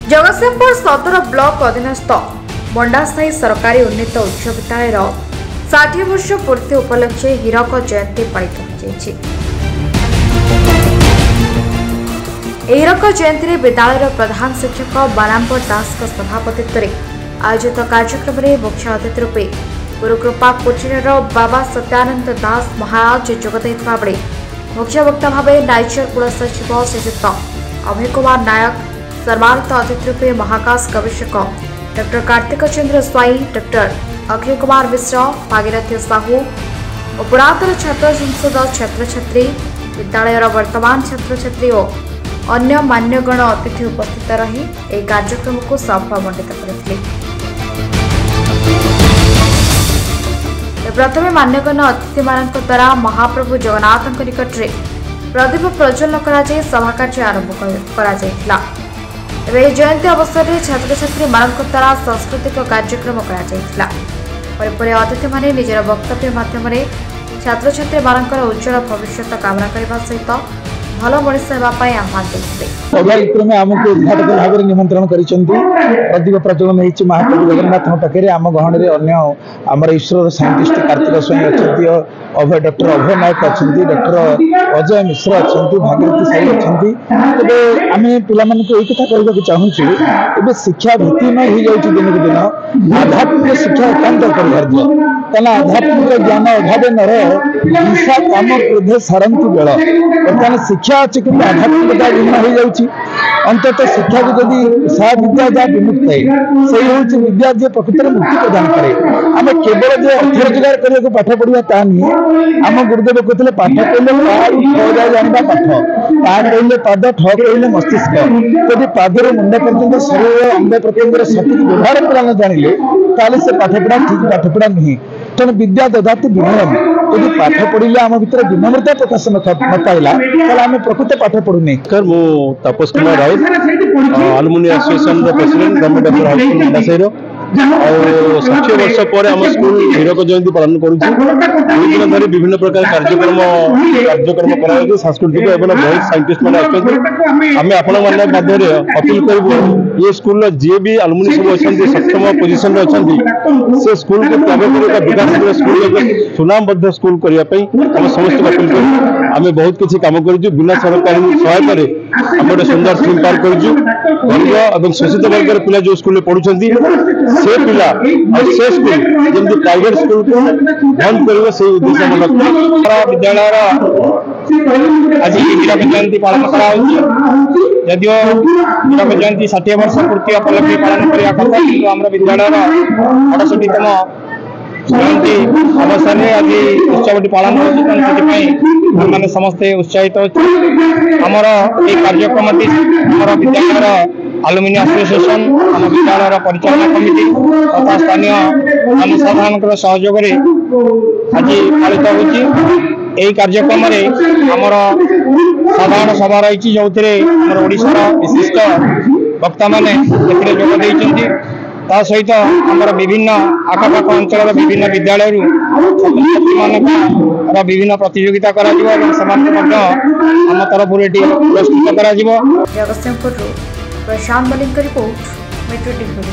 जगतसिंहपुर सदर ब्लॉक अधीनस्थ मंडासाही सरकारी उन्नीत उच्च विद्यालय 60 वर्ष पूर्ति उपलक्षे हीरक जयंती पालित हो। हीरक जयंती में विद्यालय प्रधान शिक्षक बारांबर दास सभापतित्व आयोजित कार्यक्रम में मुख्य अतिथि रूपे गुरुकृपा कोचिर बाबा सत्यानंद दास महाराज जोगदेइथिबा बेले मुख्य वक्ता भाव नाइचर कुलसचिव श्रीजुक्त अभय कुमार नायक, सम्मानित अतिथि रूपे महाकाश गवेषक डॉ कार्तिक चंद्र स्वाई, डॉ अक्षय कुमार मिश्र, भागीरथी साहू और पुरातन छात्र संसद छात्र छात्री, विद्यालय वर्तमान छात्र छात्री और अन्य मान्यगण अतिथि उपस्थित रही एक कार्यक्रम को सफलमंडित करते। प्रथम मान्यगण अतिथि मान द्वारा महाप्रभु जगन्नाथ निकट में प्रदीप प्रज्वलन कर सभा कार्य आरंभ कर जयंती अवसर में छात्र छात्री मान द्वारा सांस्कृतिक कार्यक्रम कर अतिथि माने निजर वक्तव्य माध्यम छात्र छात्री मान उज्जवल भविष्य कामना करने सहित भल मनीष आह्वान देते। आमको उद्घाटक भाव में निमंत्रण कर प्रदीप प्रज्वलन हो महाप्रभु जगन्नाथ पाखे आम गहन में आमर ईश्वर साइंटिस्ट कार्तिक स्वाई अच्छा, अभय डॉक्टर अभय नायक अच्छा, डॉक्टर अजय मिश्र अच्छा, भागीरथी साई अच्छा। तेज आम पिला एक कथा कहना चाहूँ शिक्षा भित्तिहीन हो जाए दिन को दिन आध्यात्मिक शिक्षा एकांत अपरिहार्य कहना आध्यात्मिक ज्ञान अभाव नर हिंसा काम क्रोधे सारंती बेल बर्तमान शिक्षा अच्छे कि आध्यात्मिकता भिन्न हो जाऊँगी अंततः शिक्षा को जदि सा विद्या जहाँ विमुक्त है से हूँ विद्या जी प्रकृत में मुक्ति प्रदान करे। आम केवल जो अर्थ रोजगार करने को पाठ पढ़ा ता नुहे आम गुरुदेव कहते पाठ पढ़ले जानवा पाठ पा कहले पाद ठ कहले मस्तिष्क यदि पादर मुंड पर्यटन शरीर अंग प्रत्यंग सठिक व्यवहार कर जानिले ताले से पाठपढ़ा ठीक पाठपढ़ा नुहे। तेणु विद्या ददाति विनयम यदि पाठ पढ़ले आम भर विनम्रता प्रकाश न पाइला आम प्रकृत पाठ पढ़ुनी। मु Tapas Kumar Raut alumni association president government of high school Mandasahi 60 वर्ष पर आम स्कूल हीरक जयंती पालन करुन धरी विभिन्न प्रकार कार्यक्रम कर सांस्कृतिक एवं बहुत साइंटिस्ट मैंने आम आपण माध्यम अपील करूँ ये स्कूल जी भी अलुमिनी सब अच्छा सक्षम पोजिशन अच्छा से स्कूल को त्याग कर विकास स्कूल सुनामबद्ध स्कूल करने आम समस्त अपील करूँ। आम बहुत किसी कम कर बिना सरकारी सहायता आम गोटे सुंदर थीम पार्क कर शोषित वर्ग पिला जो स्कूल पढ़ुंट से पिला और से स्कूल जमी प्राइवेट स्कूल को बंद कर से उद्देश्य मन विद्यालय आज हीरक जयंती पालन करो हीरक जयंती 60 वर्ष पूर्ति उपलब्धि पालन करने कथा कि आम विद्यालय 68तम जयंती अवसर में आज उत्सव पालन होने समस्ते उत्साहित होमर ये कार्यक्रम आम विद्यालय अलुमिनी एसोसिएशन आम विद्यालय परिचालना कमिटी तथा स्थानीय जनसाधारण सहयोग आज पालित हो कार्यक्रम आमर साधारण सभा रही जो ओडिशार विशिष्ट वक्ता मैंने जोगदे सहित आमर विभिन्न आखपाख अंचल विभिन्न विद्यालय छात्र विभिन्न प्रतियोगिता आम तरफ पुरस्कृत कर। जगतसिंहपुर प्रशांत मलिक रिपोर्ट मेट्रो टीवी।